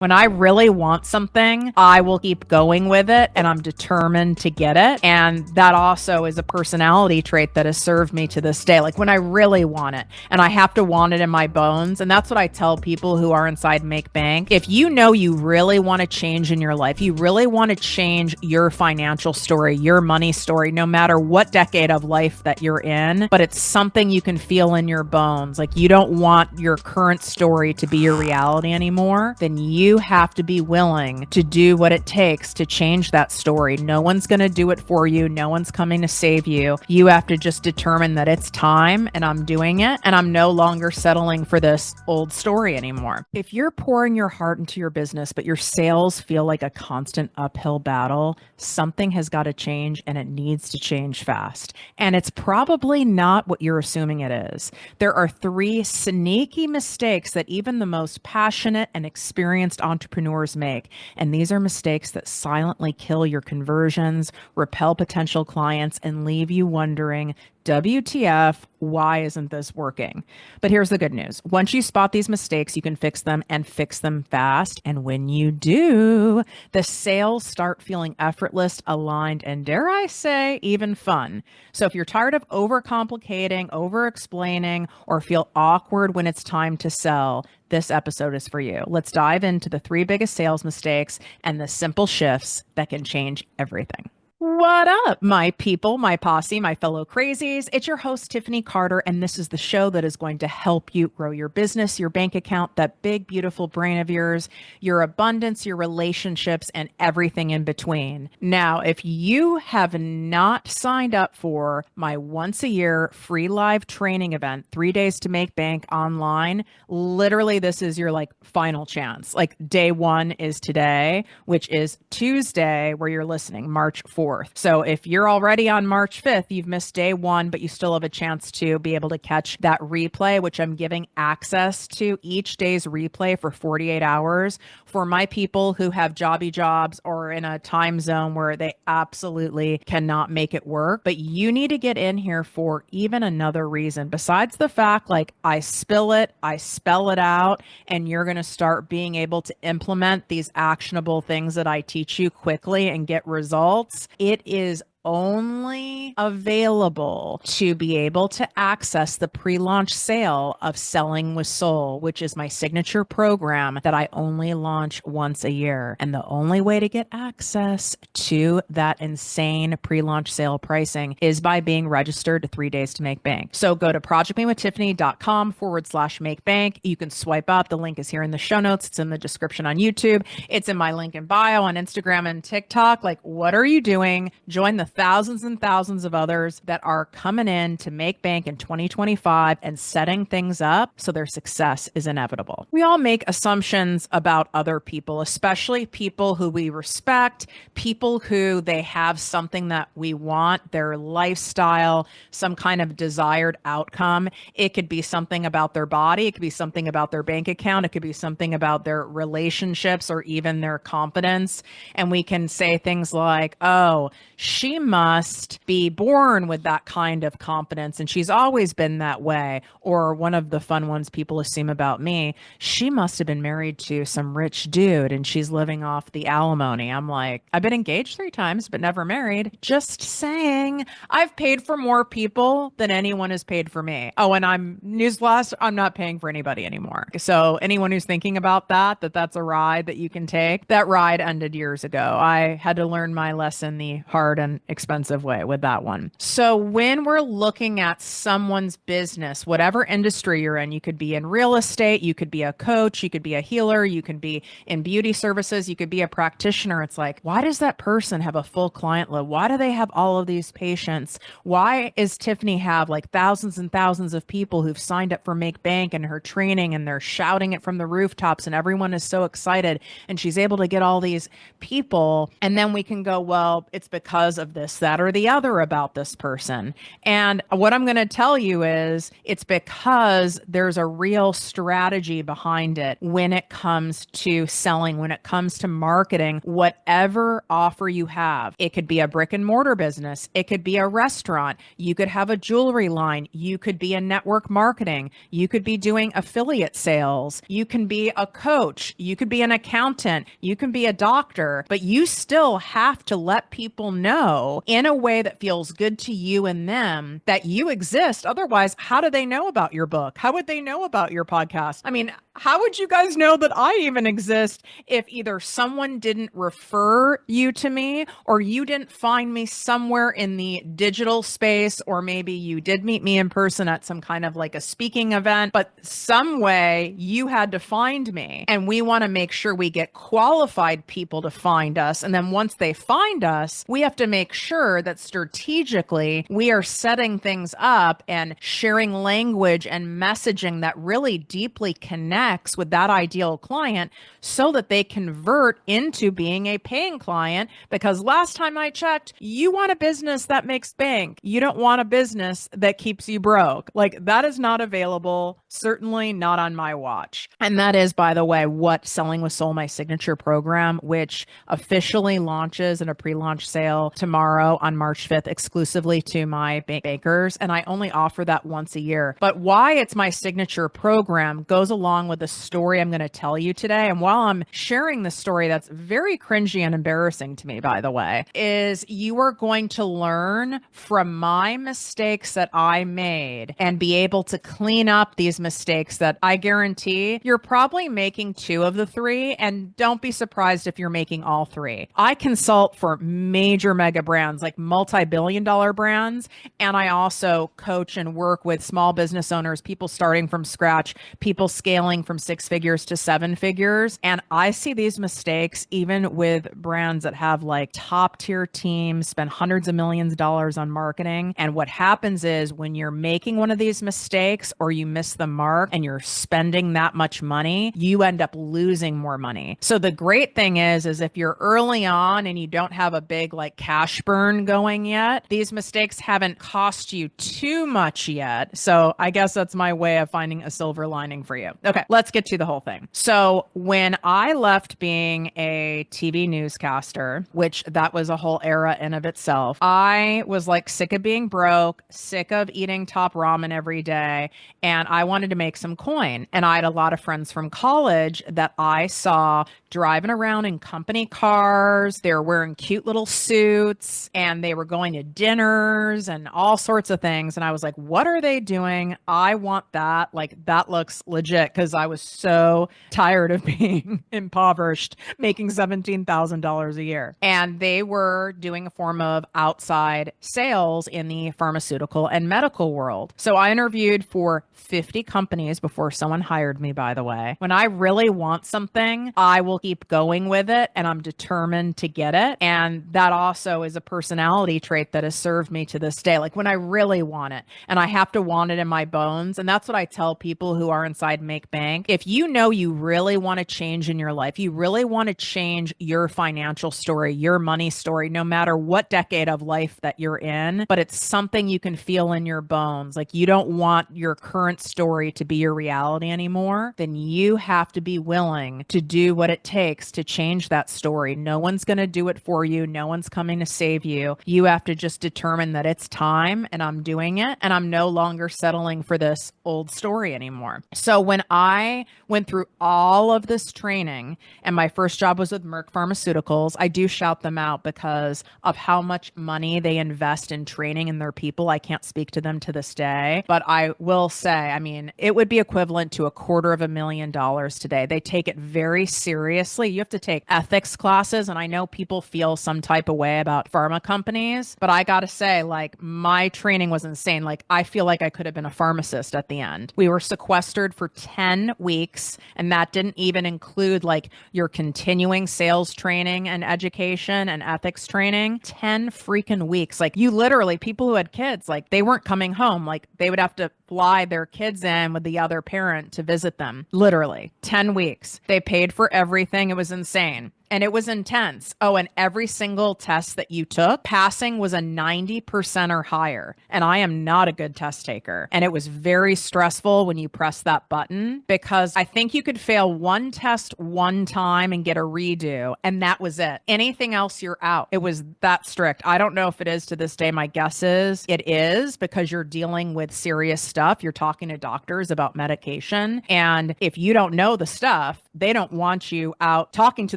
When I really want something, I will keep going with it and I'm determined to get it. And that also is a personality trait that has served me to this day. Like when I really want it and I have to want it in my bones. And that's what I tell people who are inside Make Bank. If you know you really want to change in your life, you really want to change your financial story, your money story, no matter what decade of life that you're in, but it's something you can feel in your bones. Like you don't want your current story to be your reality anymore, then you have to be willing to do what it takes to change that story. No one's going to do it for you. No one's coming to save you. You have to just determine that it's time and I'm doing it and I'm no longer settling for this old story anymore. If you're pouring your heart into your business, but your sales feel like a constant uphill battle, something has got to change and it needs to change fast. And it's probably not what you're assuming it is. There are 3 sneaky mistakes that even the most passionate and experienced entrepreneurs make. And these are mistakes that silently kill your conversions, repel potential clients, and leave you wondering, WTF, why isn't this working? But here's the good news. Once you spot these mistakes, you can fix them and fix them fast. And when you do, the sales start feeling effortless, aligned, and dare I say, even fun. So if you're tired of overcomplicating, over-explaining, or feel awkward when it's time to sell, this episode is for you. Let's dive into the 3 biggest sales mistakes and the simple shifts that can change everything. What up, my people, my posse, my fellow crazies? It's your host, Tiffany Carter, and this is the show that is going to help you grow your business, your bank account, that big, beautiful brain of yours, your abundance, your relationships, and everything in between. Now, if you have not signed up for my once-a-year free live training event, 3 days to make bank online, literally this is your final chance. Day 1 is today, which is Tuesday where you're listening, March 4th. So if you're already on March 5th, you've missed day 1, but you still have a chance to be able to catch that replay, which I'm giving access to each day's replay for 48 hours for my people who have jobby jobs or in a time zone where they absolutely cannot make it work. But you need to get in here for even another reason besides the fact I spill it, I spell it out, and you're going to start being able to implement these actionable things that I teach you quickly and get results. It is only available to be able to access the pre-launch sale of Selling with Soul, which is my signature program that I only launch once a year. And the only way to get access to that insane pre-launch sale pricing is by being registered to 3 days to make bank. So go to projectmewithtiffany.com/make bank. You can swipe up. The link is here in the show notes. It's in the description on YouTube. It's in my link in bio on Instagram and TikTok. What are you doing? Join the thousands and thousands of others that are coming in to make bank in 2025 and setting things up so their success is inevitable. We all make assumptions about other people, especially people who we respect, people who they have something that we want, their lifestyle, some kind of desired outcome. It could be something about their body. It could be something about their bank account. It could be something about their relationships or even their confidence. And we can say things like, oh, she must be born with that kind of confidence and she's always been that way. Or one of the fun ones people assume about me, she must have been married to some rich dude and she's living off the alimony. I'm like, I've been engaged 3 times, but never married. Just saying, I've paid for more people than anyone has paid for me. Oh, and newsflash, I'm not paying for anybody anymore. So anyone who's thinking about that's a ride that you can take, that ride ended years ago. I had to learn my lesson the hard and expensive way with that one. So when we're looking at someone's business, whatever industry you're in, you could be in real estate, you could be a coach, you could be a healer, you could be in beauty services, you could be a practitioner. It's why does that person have a full client load? Why do they have all of these patients? Why is Tiffany have thousands and thousands of people who've signed up for Make Bank and her training and they're shouting it from the rooftops and everyone is so excited and she's able to get all these people? And then we can go, well, it's because of this, that, or the other about this person. And what I'm going to tell you is it's because there's a real strategy behind it when it comes to selling, when it comes to marketing, whatever offer you have. It could be a brick and mortar business. It could be a restaurant. You could have a jewelry line. You could be in network marketing. You could be doing affiliate sales. You can be a coach. You could be an accountant. You can be a doctor, but you still have to let people know in a way that feels good to you and them that you exist. Otherwise, how do they know about your book? How would they know about your podcast? I mean, how would you guys know that I even exist if either someone didn't refer you to me or you didn't find me somewhere in the digital space, or maybe you did meet me in person at some kind of like a speaking event, but some way you had to find me. And we want to make sure we get qualified people to find us. And then once they find us, we have to make sure that strategically we are setting things up and sharing language and messaging that really deeply connects with that ideal client so that they convert into being a paying client. Because last time I checked, you want a business that makes bank. You don't want a business that keeps you broke. Like, that is not available, certainly not on my watch. And that is, by the way, what Selling with Soul, my signature program, which officially launches in a pre-launch sale tomorrow on March 5th, exclusively to my bakers. And I only offer that once a year. But why it's my signature program goes along with the story I'm going to tell you today. And while I'm sharing the story that's very cringy and embarrassing to me, by the way, is you are going to learn from my mistakes that I made and be able to clean up these mistakes that I guarantee you're probably making two of the three. And don't be surprised if you're making all three. I consult for major mega brands, like multi-billion dollar brands. And I also coach and work with small business owners, people starting from scratch, people scaling from 6 figures to 7 figures. And I see these mistakes even with brands that have like top tier teams, spend hundreds of millions of dollars on marketing. And what happens is when you're making one of these mistakes or you miss the mark and you're spending that much money, you end up losing more money. So the great thing is if you're early on and you don't have a big like cash burn going yet, these mistakes haven't cost you too much yet. So I guess that's my way of finding a silver lining for you. Okay, let's get to the whole thing. So when I left being a TV newscaster, which that was a whole era in of itself, I was like sick of being broke, sick of eating top ramen every day, and I wanted to make some coin. And I had a lot of friends from college that I saw driving around in company cars. They were wearing cute little suits and they were going to dinners and all sorts of things. And I was like, what are they doing? I want that. Like, that looks legit, because I was so tired of being impoverished, making $17,000 a year. And they were doing a form of outside sales in the pharmaceutical and medical world. So I interviewed for 50 companies before someone hired me, by the way. When I really want something, I will keep going with it and I'm determined to get it. And that also is a personality trait that has served me to this day. Like, when I really want it and I have to want it in my bones. And that's what I tell people who are inside Make Bank. If you know you really want to change in your life, you really want to change your financial story, your money story, no matter what decade of life that you're in, but it's something you can feel in your bones. Like, you don't want your current story to be your reality anymore, then you have to be willing to do what it takes to change that story. No one's going to do it for you. No one's coming to save you. You have to just determine that it's time and I'm doing it and I'm no longer settling for this old story anymore. So when I went through all of this training and my first job was with Merck Pharmaceuticals, I do shout them out because of how much money they invest in training in their people. I can't speak to them to this day, but I will say, I mean, it would be equivalent to $250,000 today. They take it very seriously. You have to take ethics classes. And I know people feel some type of way about pharma companies, but I got to say, like, my training was insane. Like, I feel like I could have been a pharmacist at the end. We were sequestered for 10 weeks, and that didn't even include like your continuing sales training and education and ethics training. 10 freaking weeks. Like, you literally, people who had kids, like, they weren't coming home. Like, they would have to fly their kids in with the other parent to visit them. Literally 10 weeks. They paid for everything. It was insane. And it was intense. Oh, and every single test that you took, passing was a 90% or higher. And I am not a good test taker. And it was very stressful when you press that button, because I think you could fail one test one time and get a redo. And that was it. Anything else, you're out. It was that strict. I don't know if it is to this day. My guess is it is, because you're dealing with serious stuff. You're talking to doctors about medication. And if you don't know the stuff, they don't want you out talking to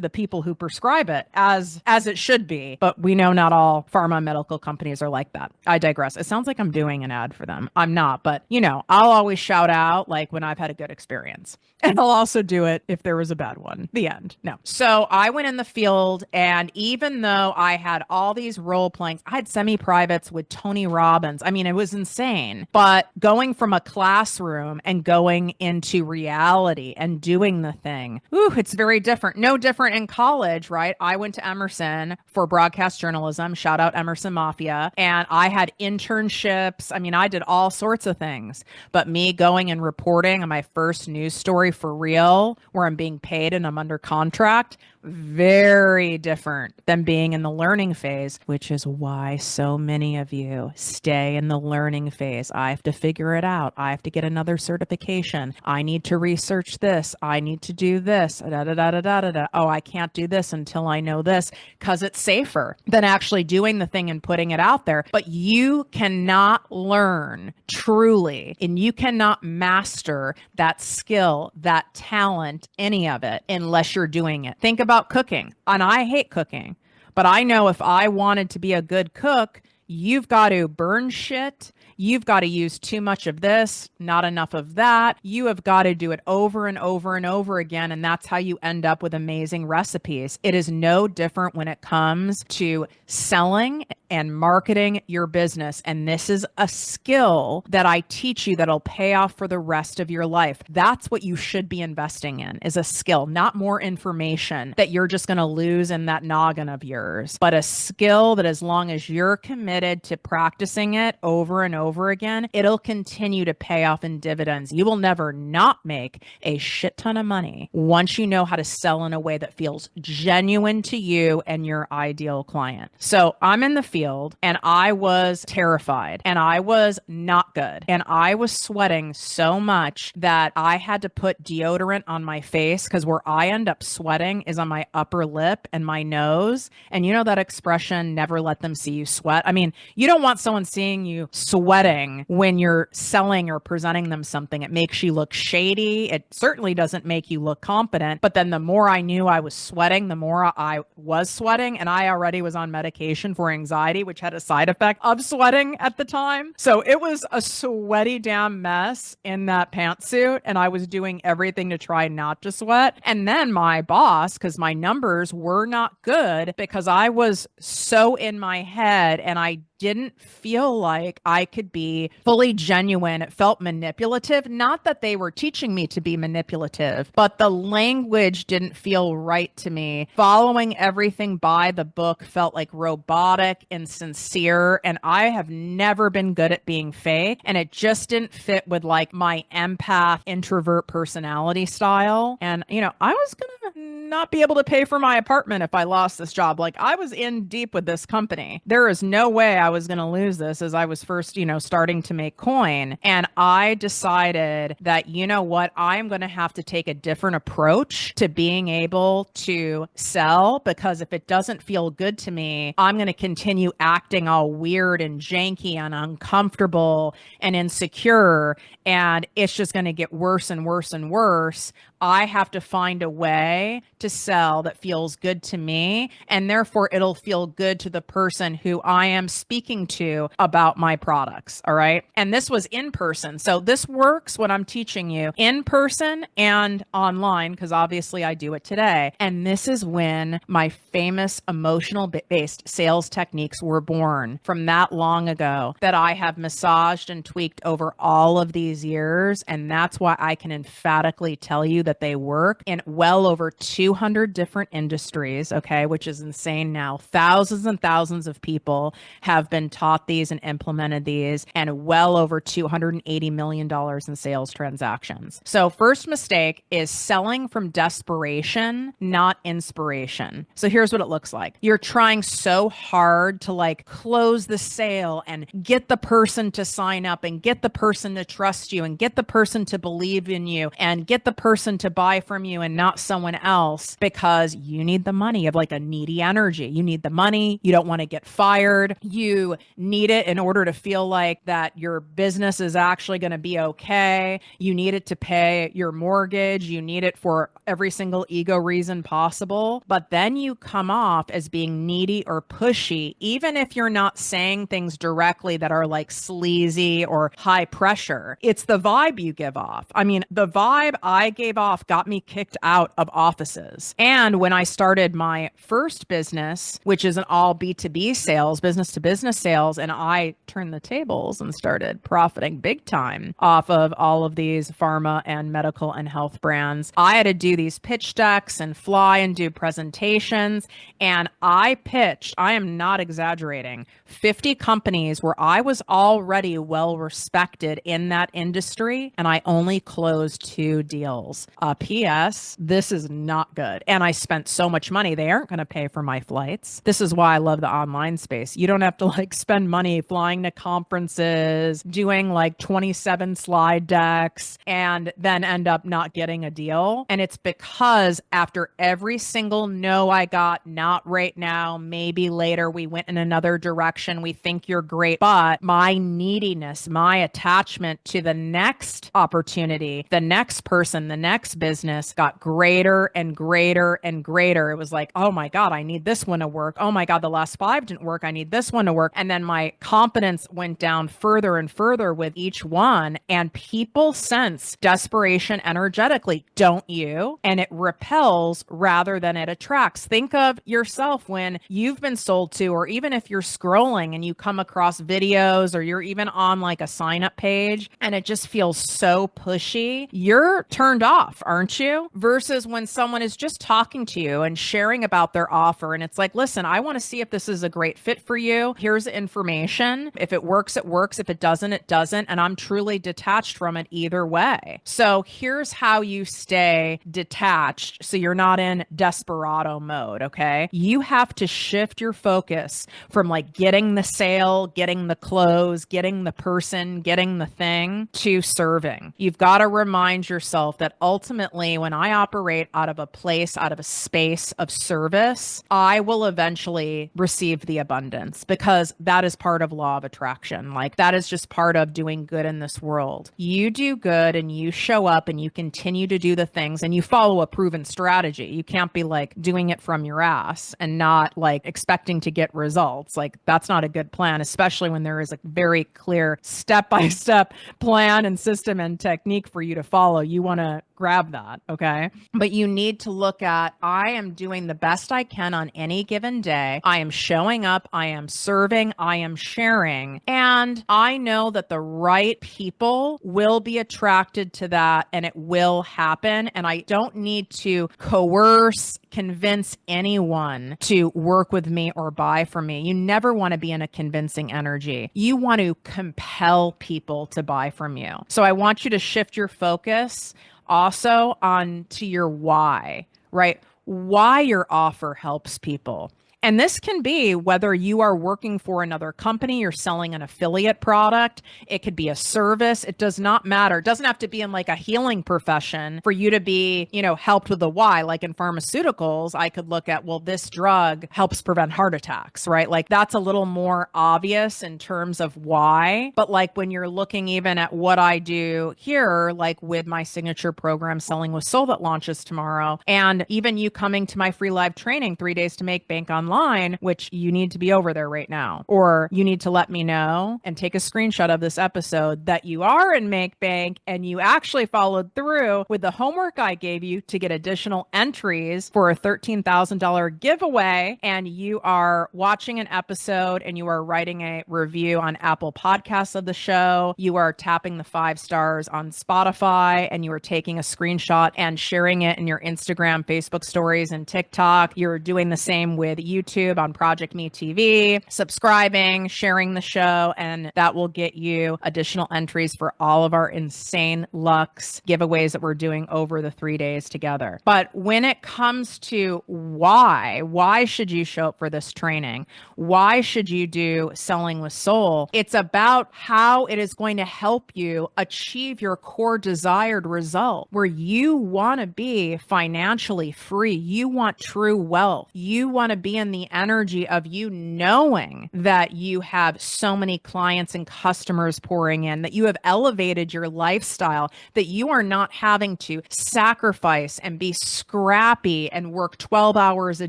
the people who prescribe it, as it should be. But we know not all pharma medical companies are like that. I digress. It sounds like I'm doing an ad for them. I'm not, but I'll always shout out like when I've had a good experience. And I'll also do it if there was a bad one. The end. No. So I went in the field, and even though I had all these role playing, I had semi-privates with Tony Robbins. I mean, it was insane. But going from a classroom and going into reality and doing the thing, it's very different. No different in college, right? I went to Emerson for broadcast journalism. Shout out Emerson Mafia. And I had internships. I mean, I did all sorts of things. But me going and reporting on my first news story for real, where I'm being paid and I'm under contract, very different than being in the learning phase, which is why so many of you stay in the learning phase. I have to figure it out. I have to get another certification. I need to research this. I need to do this. Oh, I can't do this until I know this, because it's safer than actually doing the thing and putting it out there. But you cannot learn truly, and you cannot master that skill, that talent, any of it, unless you're doing it. Think about cooking. And I hate cooking, but I know if I wanted to be a good cook, you've got to burn shit. You've got to use too much of this, not enough of that. You have got to do it over and over and over again. And that's how you end up with amazing recipes. It is no different when it comes to selling and marketing your business. And this is a skill that I teach you that'll pay off for the rest of your life. That's what you should be investing in, is a skill, not more information that you're just going to lose in that noggin of yours, but a skill that, as long as you're committed to practicing it over and over again, it'll continue to pay off in dividends. You will never not make a shit ton of money once you know how to sell in a way that feels genuine to you and your ideal client. So I'm in the field, and I was terrified, and I was not good, and I was sweating so much that I had to put deodorant on my face, because where I end up sweating is on my upper lip and my nose. And you know that expression, never let them see you sweat? I mean, you don't want someone seeing you sweating when you're selling or presenting them something. It makes you look shady. It certainly doesn't make you look competent. But then the more I knew I was sweating, the more I was sweating. And I already was on medication for anxiety, which had a side effect of sweating at the time. So it was a sweaty damn mess in that pantsuit. And I was doing everything to try not to sweat. And then my boss, because my numbers were not good, because I was so in my head and I didn't feel like I could be fully genuine. It felt manipulative. Not that they were teaching me to be manipulative, but the language didn't feel right to me. Following everything by the book felt like robotic and sincere. And I have never been good at being fake. And it just didn't fit with like my empath introvert personality style. And, I was going to not be able to pay for my apartment if I lost this job. Like, I was in deep with this company. There is no way I was going to lose this, as I was first, starting to make coin. And I decided that, you know what, I'm going to have to take a different approach to being able to sell, because if it doesn't feel good to me, I'm going to continue acting all weird and janky and uncomfortable and insecure. And it's just going to get worse and worse and worse. I have to find a way to sell that feels good to me, and therefore it'll feel good to the person who I am speaking to about my products. All right. And this was in person. So this works when I'm teaching you in person and online, because obviously I do it today. And this is when my famous emotional based sales techniques were born, from that long ago, that I have massaged and tweaked over all of these years. And that's why I can emphatically tell you that that they work in well over 200 different industries, okay, which is insane now. Thousands and thousands of people have been taught these and implemented these, and well over $280 million in sales transactions. So first mistake is selling from desperation, not inspiration. So here's what it looks like. You're trying so hard to like close the sale and get the person to sign up and get the person to trust you and get the person to believe in you and get the person to buy from you and not someone else, because you need the money. You have like a needy energy. You need the money. You don't want to get fired. You need it in order to feel like that your business is actually going to be okay. You need it to pay your mortgage. You need it for every single ego reason possible. But then you come off as being needy or pushy, even if you're not saying things directly that are like sleazy or high pressure. It's the vibe you give off. I mean, the vibe I gave off got me kicked out of offices. And when I started my first business, which is an all B2B sales, business to business sales, and I turned the tables and started profiting big time off of all of these pharma and medical and health brands, I had to do these pitch decks and fly and do presentations. And I pitched, I am not exaggerating, 50 companies where I was already well respected in that industry, and I only closed 2 deals. P.S. This is not good. And I spent so much money. They aren't going to pay for my flights. This is why I love the online space. You don't have to like spend money flying to conferences, doing like 27 slide decks, and then end up not getting a deal. And it's because after every single no I got, not right now, maybe later, we went in another direction, we think you're great, but my neediness, my attachment to the next opportunity, the next person, the next business got greater and greater and greater. It was like, oh my God, I need this one to work. Oh my God, the last 5 didn't work. I need this one to work. And then my confidence went down further and further with each one. And people sense desperation energetically, don't you? And it repels rather than it attracts. Think of yourself when you've been sold to, or even if you're scrolling and you come across videos, or you're even on like a sign up page and it just feels so pushy, you're turned off, aren't you? Versus when someone is just talking to you and sharing about their offer, and it's like, listen, I want to see if this is a great fit for you. Here's the information. If it works, it works. If it doesn't, it doesn't. And I'm truly detached from it either way. So here's how you stay detached so you're not in desperado mode, okay? You have to shift your focus from like getting the sale, getting the close, getting the person, getting the thing, to serving. You've got to remind yourself that ultimately, when I operate out of a place, out of a space of service, I will eventually receive the abundance, because that is part of law of attraction. Like that is just part of doing good in this world. You do good and you show up and you continue to do the things and you follow a proven strategy. You can't be like doing it from your ass and not like expecting to get results. Like that's not a good plan, especially when there is a very clear step-by-step plan and system and technique for you to follow. You want to grab that, okay? But you need to look at, I am doing the best I can on any given day. I am showing up, I am serving, I am sharing, and I know that the right people will be attracted to that and it will happen. And I don't need to coerce, convince anyone to work with me or buy from me. You never want to be in a convincing energy. You want to compel people to buy from you. So I want you to shift your focus also on to your why, right? Why your offer helps people. And this can be whether you are working for another company, you're selling an affiliate product, it could be a service, it does not matter. It doesn't have to be in like a healing profession for you to be, helped with the why. Like in pharmaceuticals, I could look at, well, this drug helps prevent heart attacks, right? Like that's a little more obvious in terms of why. But like when you're looking even at what I do here, like with my signature program, Selling with Soul, that launches tomorrow, and even you coming to my free live training, 3 days to make bank online, online, which you need to be over there right now. Or you need to let me know and take a screenshot of this episode that you are in Make Bank and you actually followed through with the homework I gave you to get additional entries for a $13,000 giveaway. And you are watching an episode and you are writing a review on Apple Podcasts of the show. You are tapping the 5 stars on Spotify and you are taking a screenshot and sharing it in your Instagram, Facebook stories, and TikTok. You're doing the same with YouTube on ProjectME TV, subscribing, sharing the show, and that will get you additional entries for all of our insane Lux giveaways that we're doing over the 3 days together. But when it comes to why should you show up for this training? Why should you do Selling with Soul? It's about how it is going to help you achieve your core desired result, where you want to be financially free. You want true wealth. You want to be in the energy of you knowing that you have so many clients and customers pouring in, that you have elevated your lifestyle, that you are not having to sacrifice and be scrappy and work 12 hours a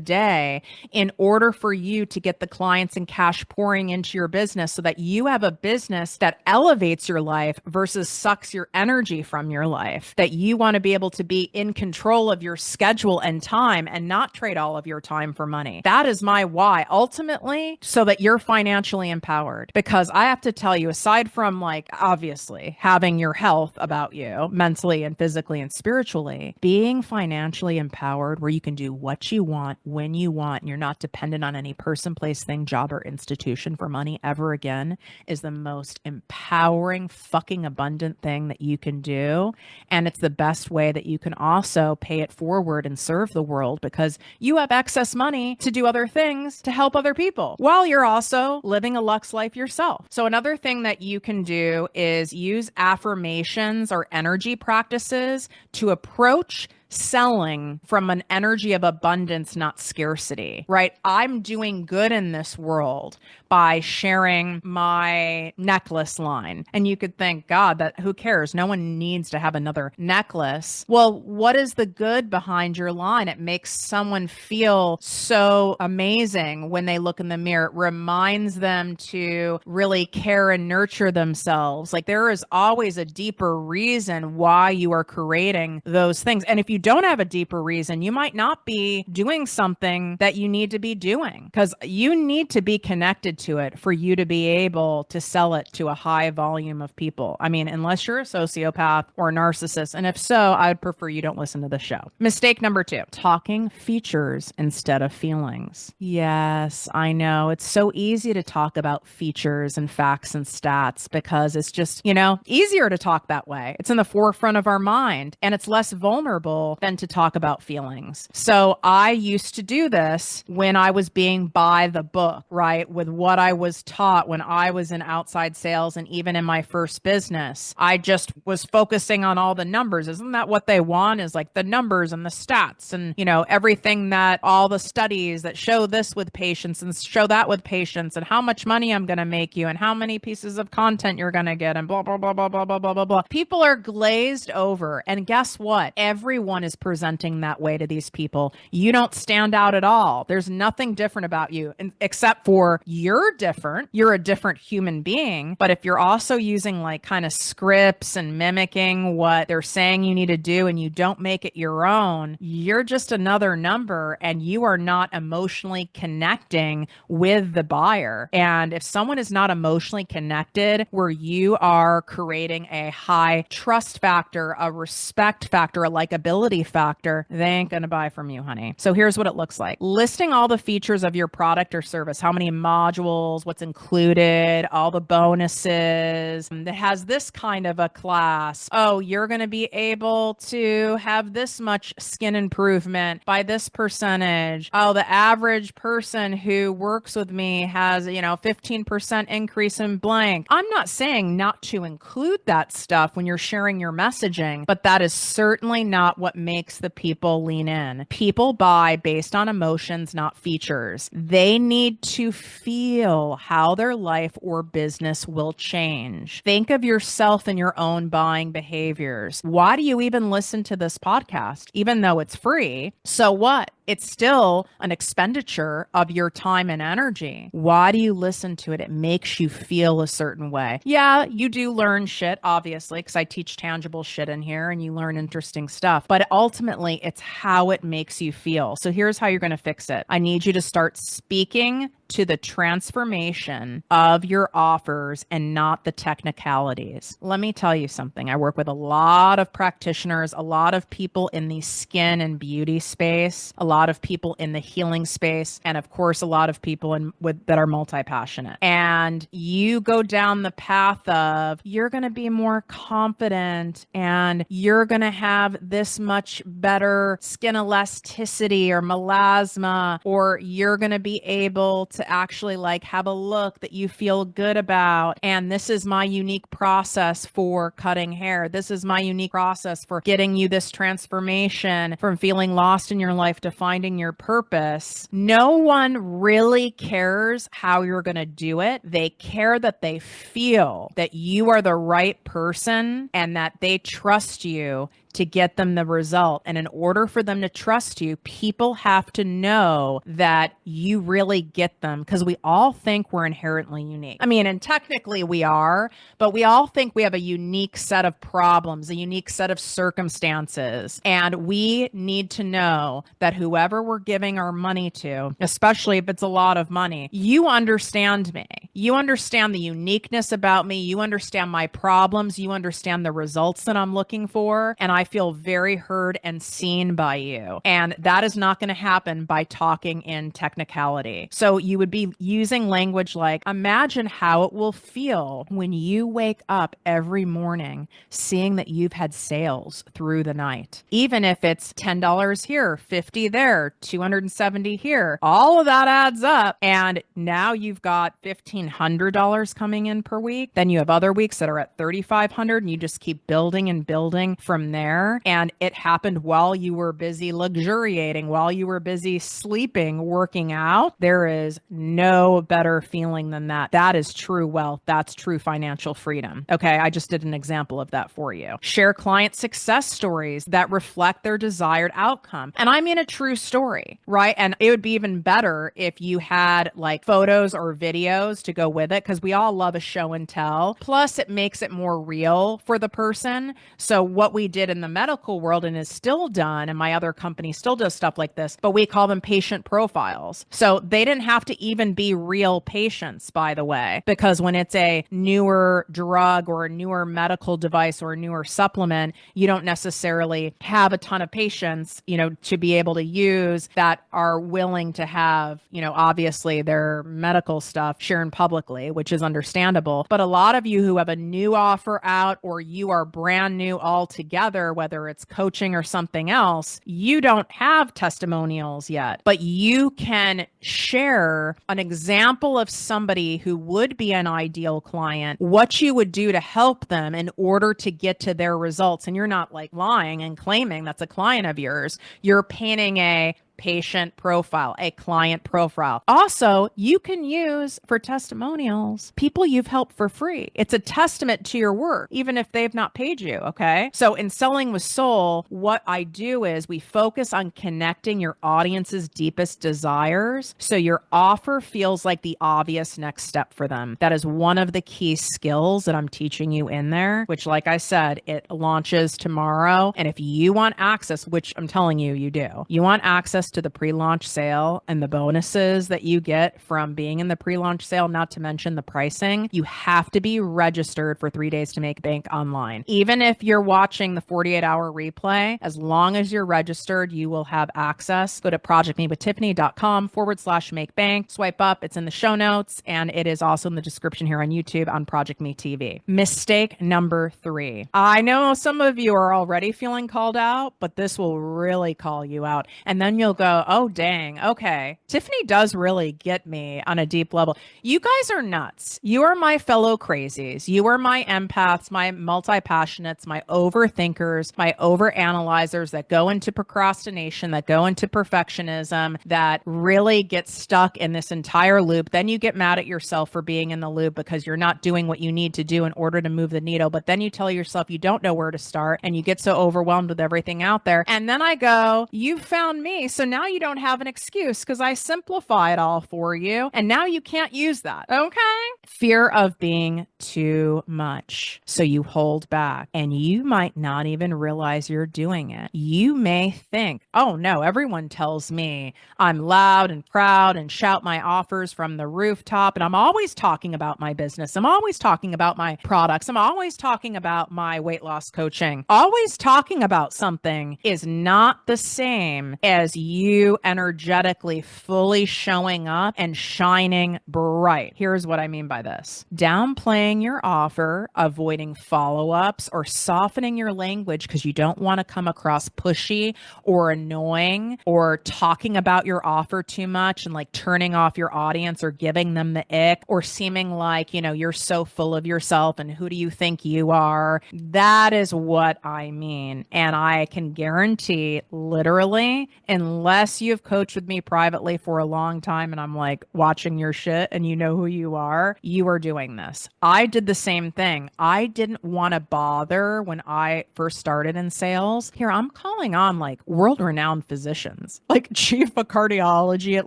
day in order for you to get the clients and cash pouring into your business, so that you have a business that elevates your life versus sucks your energy from your life. That you want to be able to be in control of your schedule and time and not trade all of your time for money. That is my why, ultimately, so that you're financially empowered. Because I have to tell you, aside from like obviously having your health about you mentally and physically and spiritually, being financially empowered where you can do what you want when you want and you're not dependent on any person, place, thing, job, or institution for money ever again is the most empowering, fucking abundant thing that you can do. And it's the best way that you can also pay it forward and serve the world, because you have excess money to do other things to help other people while you're also living a Lux life yourself. So another thing that you can do is use affirmations or energy practices to approach selling from an energy of abundance, not scarcity, right? I'm doing good in this world by sharing my necklace line. And you could think, God, that who cares? No one needs to have another necklace. Well, what is the good behind your line? It makes someone feel so amazing when they look in the mirror. It reminds them to really care and nurture themselves. Like, there is always a deeper reason why you are creating those things. And if you don't have a deeper reason, you might not be doing something that you need to be doing, because you need to be connected to it for you to be able to sell it to a high volume of people. I mean, unless you're a sociopath or a narcissist. And if so, I would prefer you don't listen to the show. Mistake number 2, talking features instead of feelings. Yes, I know. It's so easy to talk about features and facts and stats because it's just, easier to talk that way. It's in the forefront of our mind and it's less vulnerable than to talk about feelings. So I used to do this when I was being by the book, right? With what I was taught when I was in outside sales and even in my first business. I just was focusing on all the numbers. Isn't that what they want? Is like the numbers and the stats and, everything, that all the studies that show this with patients and show that with patients and how much money I'm going to make you and how many pieces of content you're going to get and blah, blah, blah, blah, blah, blah, blah, blah, blah. People are glazed over. And guess what? Everyone is presenting that way to these people. You don't stand out at all. There's nothing different about you except for you're different. You're a different human being. But if you're also using like kind of scripts and mimicking what they're saying you need to do and you don't make it your own, you're just another number and you are not emotionally connecting with the buyer. And if someone is not emotionally connected, where you are creating a high trust factor, a respect factor, a likability factor, they ain't going to buy from you, honey. So here's what it looks like. Listing all the features of your product or service, how many modules, what's included, all the bonuses. That has this kind of a class. Oh, you're going to be able to have this much skin improvement by this percentage. Oh, the average person who works with me has, 15% increase in blank. I'm not saying not to include that stuff when you're sharing your messaging, but that is certainly not what what makes the people lean in. People buy based on emotions, not features. They need to feel how their life or business will change. Think of yourself and your own buying behaviors. Why do you even listen to this podcast, even though it's free? So what? It's still an expenditure of your time and energy. Why do you listen to it? It makes you feel a certain way. Yeah, you do learn shit, obviously, because I teach tangible shit in here and you learn interesting stuff. But ultimately, it's how it makes you feel. So here's how you're going to fix it. I need you to start speaking to the transformation of your offers and not the technicalities. Let me tell you something. I work with a lot of practitioners, a lot of people in the skin and beauty space, a lot of people in the healing space, and of course, a lot of people that are multi-passionate. And you go down the path of you're going to be more confident and you're going to have this much better skin elasticity or melasma, or you're going to be able to actually like have a look that you feel good about. And this is my unique process for cutting hair. This is my unique process for getting you this transformation from feeling lost in your life to finding your purpose. No one really cares how you're going to do it. They care that they feel that you are the right person and that they trust you to get them the result. And in order for them to trust you, people have to know that you really get them, because we all think we're inherently unique. I mean, and technically we are, but we all think we have a unique set of problems, a unique set of circumstances. And we need to know that whoever we're giving our money to, especially if it's a lot of money, you understand me. You understand the uniqueness about me. You understand my problems. You understand the results that I'm looking for. And I feel very heard and seen by you. And that is not going to happen by talking in technicality. So you would be using language like, imagine how it will feel when you wake up every morning seeing that you've had sales through the night. Even if it's $10 here, $50 there, $270 here, all of that adds up. And now you've got $1,500 coming in per week. Then you have other weeks that are at $3,500 and you just keep building and building from there. And it happened while you were busy luxuriating, while you were busy sleeping, working out. There is no better feeling than that. That is true wealth. That's true financial freedom. Okay, I just did an example of that for you. Share client success stories that reflect their desired outcome. And I mean a true story, right? And it would be even better if you had like photos or videos to go with it, because we all love a show and tell. Plus, it makes it more real for the person. So what we did in the medical world and is still done, and my other company still does stuff like this, but we call them patient profiles. So they didn't have to even be real patients, by the way, because when it's a newer drug or a newer medical device or a newer supplement, you don't necessarily have a ton of patients, to be able to use that are willing to have, obviously their medical stuff shared publicly, which is understandable. But a lot of you who have a new offer out, or you are brand new altogether, whether it's coaching or something else, you don't have testimonials yet, but you can share an example of somebody who would be an ideal client, what you would do to help them in order to get to their results. And you're not like lying and claiming that's a client of yours. You're painting a patient profile, a client profile. Also, you can use for testimonials people you've helped for free. It's a testament to your work, even if they've not paid you. Okay. So in Selling with Soul, what I do is we focus on connecting your audience's deepest desires, so your offer feels like the obvious next step for them. That is one of the key skills that I'm teaching you in there, which, like I said, it launches tomorrow. And if you want access, which I'm telling you, you do, you want access to the pre-launch sale and the bonuses that you get from being in the pre-launch sale, not to mention the pricing, you have to be registered for 3 days to make bank online. Even if you're watching the 48-hour replay, as long as you're registered, you will have access. Go to projectmewithtiffany.com/make bank. Swipe up. It's in the show notes, and it is also in the description here on YouTube on ProjectME TV. Mistake number 3. I know some of you are already feeling called out, but this will really call you out. And then you'll go, oh, dang. Okay. Tiffany does really get me on a deep level. You guys are nuts. You are my fellow crazies. You are my empaths, my multi-passionates, my overthinkers, my overanalyzers that go into procrastination, that go into perfectionism, that really get stuck in this entire loop. Then you get mad at yourself for being in the loop because you're not doing what you need to do in order to move the needle. But then you tell yourself you don't know where to start and you get so overwhelmed with everything out there. And then I go, you found me. So now you don't have an excuse because I simplify it all for you. And now you can't use that. Okay. Fear of being too much. So you hold back and you might not even realize you're doing it. You may think, oh no, everyone tells me I'm loud and proud and shout my offers from the rooftop. And I'm always talking about my business. I'm always talking about my products. I'm always talking about my weight loss coaching. Always talking about something is not the same as you energetically fully showing up and shining bright. Here's what I mean by this. Downplaying your offer, avoiding follow-ups, or softening your language because you don't want to come across pushy or annoying or talking about your offer too much and like turning off your audience or giving them the ick or seeming like, you know, you're so full of yourself and who do you think you are? That is what I mean. And I can guarantee literally, unless you've coached with me privately for a long time and I'm like watching your shit and you know who you are doing this. I did the same thing. I didn't want to bother when I first started in sales. Here, I'm calling on like world-renowned physicians, like chief of cardiology at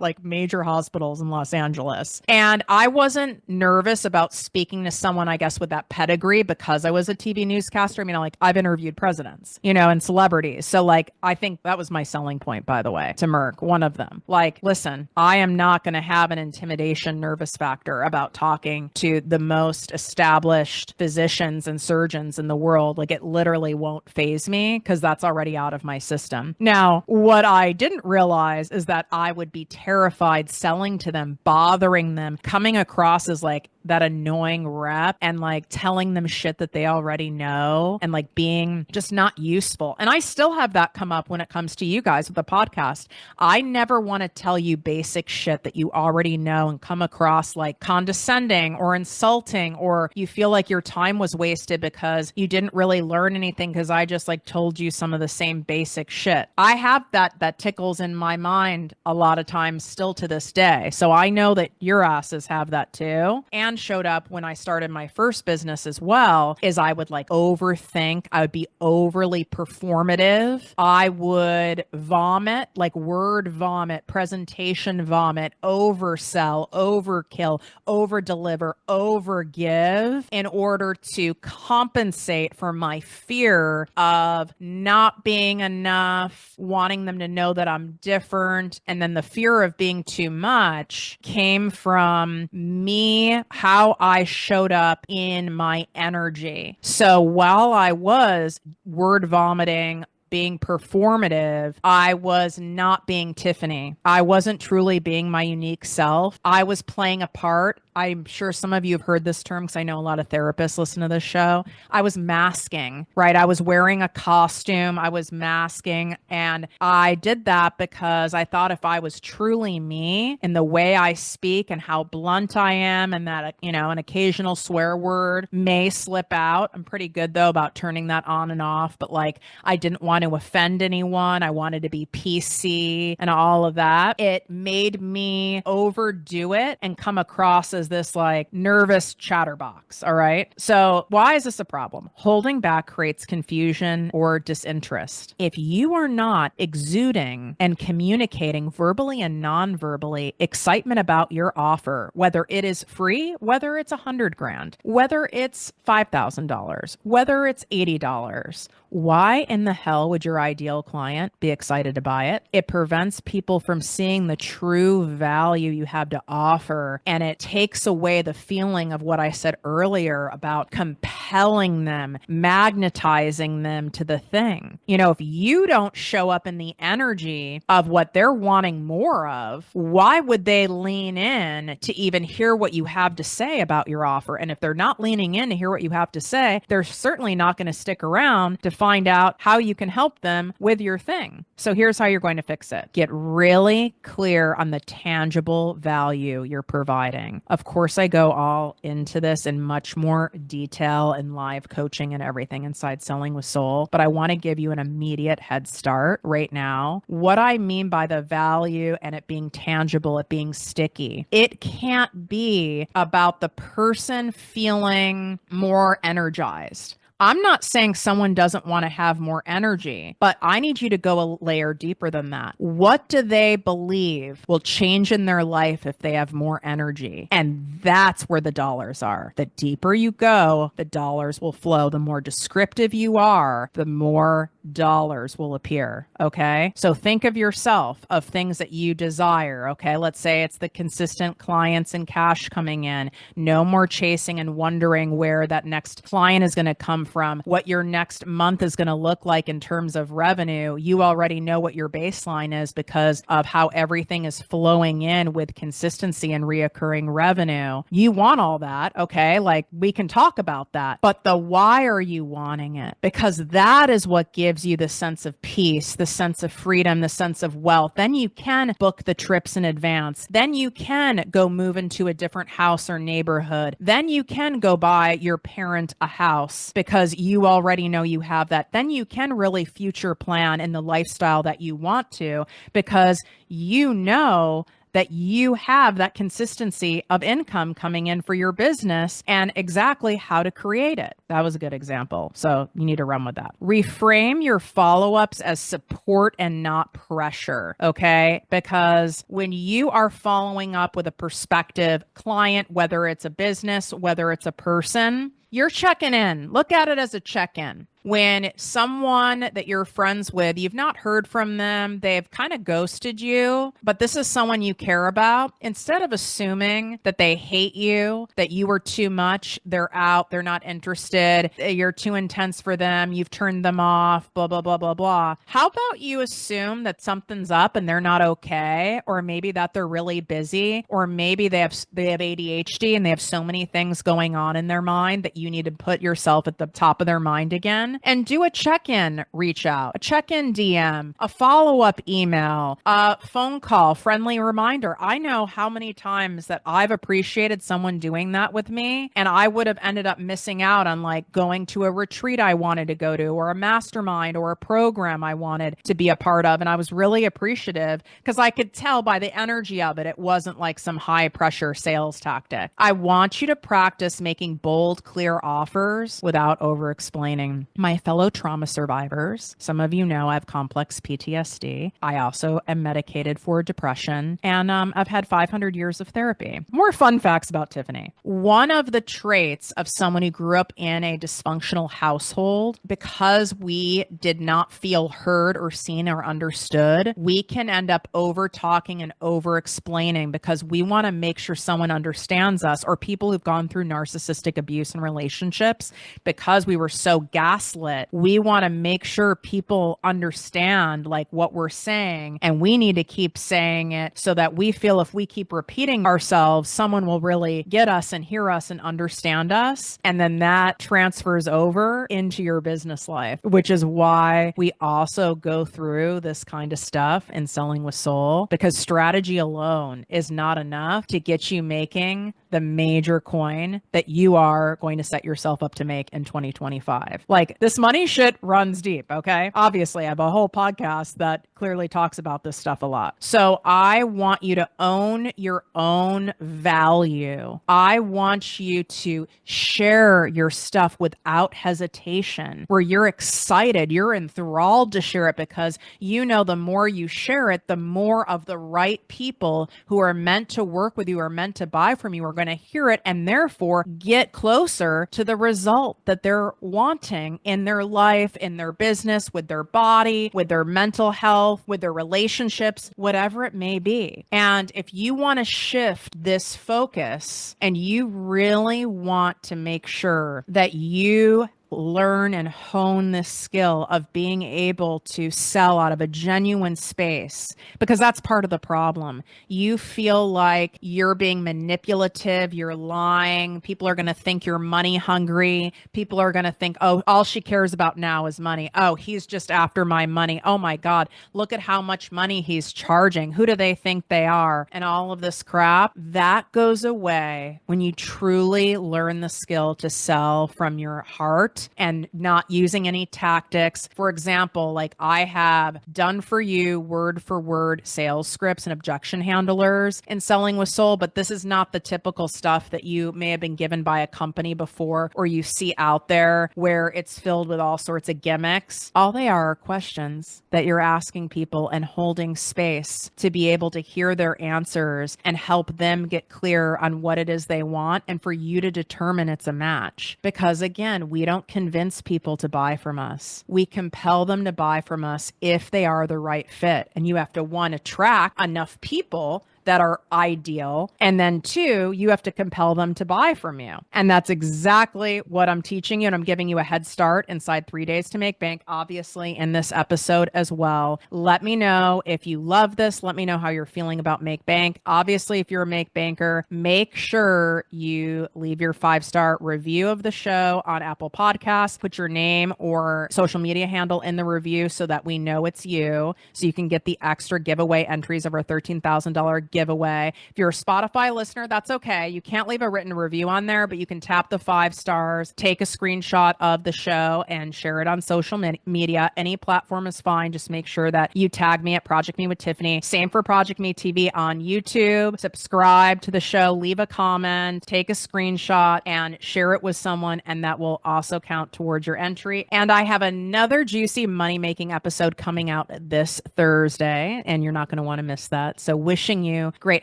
like major hospitals in Los Angeles. And I wasn't nervous about speaking to someone, I guess, with that pedigree because I was a TV newscaster. I mean, like I've interviewed presidents, you know, and celebrities. So like, I think that was my selling point, by the way, to Merck, one of them. Like, listen, I am not going to have an intimidation nervous factor about talking to the most established physicians and surgeons in the world. Like it literally won't faze me because that's already out of my system. Now, what I didn't realize is that I would be terrified selling to them, bothering them, coming across as like that annoying rep and like telling them shit that they already know and like being just not useful. And I still have that come up when it comes to you guys with the podcast. I never want to tell you basic shit that you already know and come across like condescending or insulting, or you feel like your time was wasted because you didn't really learn anything because I just like told you some of the same basic shit. I have that tickles in my mind a lot of times still to this day. So I know that your asses have that too. And showed up when I started my first business as well, is I would like overthink. I would be overly performative. I would vomit, like word vomit, presentation vomit, oversell, overkill, overdeliver, overgive in order to compensate for my fear of not being enough, wanting them to know that I'm different. And then the fear of being too much came from me, how I showed up in my energy. So while I was word vomiting, being performative, I was not being Tiffany. I wasn't truly being my unique self. I was playing a part. I'm sure some of you have heard this term because I know a lot of therapists listen to this show. I was masking, right? I was wearing a costume. I was masking. And I did that because I thought if I was truly me in the way I speak and how blunt I am, and that, you know, an occasional swear word may slip out. I'm pretty good though about turning that on and off, but like I didn't want to offend anyone. I wanted to be PC and all of that. It made me overdo it and come across as this like nervous chatterbox. All right. So why is this a problem? Holding back creates confusion or disinterest. If you are not exuding and communicating verbally and non-verbally excitement about your offer, whether it is free, whether it's $100,000, whether it's $5,000, whether it's $80, why in the hell would your ideal client be excited to buy it? It prevents people from seeing the true value you have to offer, and it takes takes away the feeling of what I said earlier about compelling them, magnetizing them to the thing. You know, if you don't show up in the energy of what they're wanting more of, why would they lean in to even hear what you have to say about your offer? And if they're not leaning in to hear what you have to say, they're certainly not going to stick around to find out how you can help them with your thing. So here's how you're going to fix it. Get really clear on the tangible value you're providing. Of course, I go all into this in much more detail in live coaching and everything inside Selling with Soul, but I want to give you an immediate head start right now. What I mean by the value and it being tangible, it being sticky, it can't be about the person feeling more energized. I'm not saying someone doesn't want to have more energy, but I need you to go a layer deeper than that. What do they believe will change in their life if they have more energy? And that's where the dollars are. The deeper you go, the dollars will flow. The more descriptive you are, the more dollars will appear. Okay. So think of yourself of things that you desire. Okay. Let's say it's the consistent clients and cash coming in. No more chasing and wondering where that next client is going to come from, what your next month is going to look like in terms of revenue. You already know what your baseline is because of how everything is flowing in with consistency and reoccurring revenue. You want all that. Okay. Like we can talk about that, but the why are you wanting it? Because that is what gives you the sense of peace, the sense of freedom, the sense of wealth. Then you can book the trips in advance. Then you can go move into a different house or neighborhood. Then you can go buy your parent a house because you already know you have that. Then you can really future plan in the lifestyle that you want to because you know that you have that consistency of income coming in for your business and exactly how to create it. That was a good example. So you need to run with that. Reframe your follow-ups as support and not pressure. Okay. Because when you are following up with a prospective client, whether it's a business, whether it's a person, you're checking in. Look at it as a check-in. When someone that you're friends with, you've not heard from them, they've kind of ghosted you, but this is someone you care about, instead of assuming that they hate you, that you were too much, they're out, they're not interested, you're too intense for them, you've turned them off, blah, blah, blah, blah, blah. How about you assume that something's up and they're not okay, or maybe that they're really busy, or maybe they have ADHD and they have so many things going on in their mind that you need to put yourself at the top of their mind again and do a check-in reach out, a check-in DM, a follow-up email, a phone call, friendly reminder. I know how many times that I've appreciated someone doing that with me, and I would have ended up missing out on like going to a retreat I wanted to go to, or a mastermind, or a program I wanted to be a part of. And I was really appreciative because I could tell by the energy of it, it wasn't like some high pressure sales tactic. I want you to practice making bold, clear offers without over explaining. My fellow trauma survivors, some of you know I have complex PTSD. I also am medicated for depression, and I've had 500 years of therapy. More fun facts about Tiffany. One of the traits of someone who grew up in a dysfunctional household, because we did not feel heard or seen or understood, we can end up over talking and over explaining because we want to make sure someone understands us, or people who've gone through narcissistic abuse in relationships, because we were so gaslit, we want to make sure people understand like what we're saying, and we need to keep saying it so that we feel if we keep repeating ourselves, someone will really get us and hear us and understand us. And then that transfers over into your business life, which is why we also go through this kind of stuff in Selling with Soul, because strategy alone is not enough to get you making the major coin that you are going to set yourself up to make in 2025. Like, this money shit runs deep, okay? Obviously, I have a whole podcast that clearly talks about this stuff a lot. So I want you to own your own value. I want you to share your stuff without hesitation, where you're excited, you're enthralled to share it, because you know the more you share it, the more of the right people who are meant to work with you, are meant to buy from you, are going to hear it and therefore get closer to the result that they're wanting in their life, in their business, with their body, with their mental health, with their relationships, whatever it may be. And if you want to shift this focus and you really want to make sure that you learn and hone this skill of being able to sell out of a genuine space, because that's part of the problem. You feel like you're being manipulative, you're lying, people are going to think you're money hungry, people are going to think, oh, all she cares about now is money. Oh, he's just after my money. Oh my God, look at how much money he's charging. Who do they think they are? And all of this crap, that goes away when you truly learn the skill to sell from your heart and not using any tactics. For example, like I have done for you word for word sales scripts and objection handlers in Selling with Soul, but this is not the typical stuff that you may have been given by a company before or you see out there where it's filled with all sorts of gimmicks. All they are questions that you're asking people and holding space to be able to hear their answers and help them get clear on what it is they want and for you to determine it's a match. Because again, we don't convince people to buy from us. We compel them to buy from us if they are the right fit. And you have to, one, attract enough people that are ideal. And then two, you have to compel them to buy from you. And that's exactly what I'm teaching you. And I'm giving you a head start inside 3 days to make bank, obviously in this episode as well. Let me know if you love this. Let me know how you're feeling about Make Bank. Obviously, if you're a Make Banker, make sure you leave your 5-star review of the show on Apple Podcasts. Put your name or social media handle in the review so that we know it's you, so you can get the extra giveaway entries of our $13,000 giveaway. If you're a Spotify listener, that's okay. You can't leave a written review on there, but you can tap the 5 stars, take a screenshot of the show and share it on social media. Any platform is fine. Just make sure that you tag me at Project Me with Tiffany. Same for Project Me TV on YouTube. Subscribe to the show, leave a comment, take a screenshot and share it with someone, and that will also count towards your entry. And I have another juicy money-making episode coming out this Thursday, and you're not going to want to miss that. So wishing you great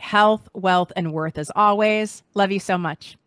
health, wealth, and worth as always. Love you so much.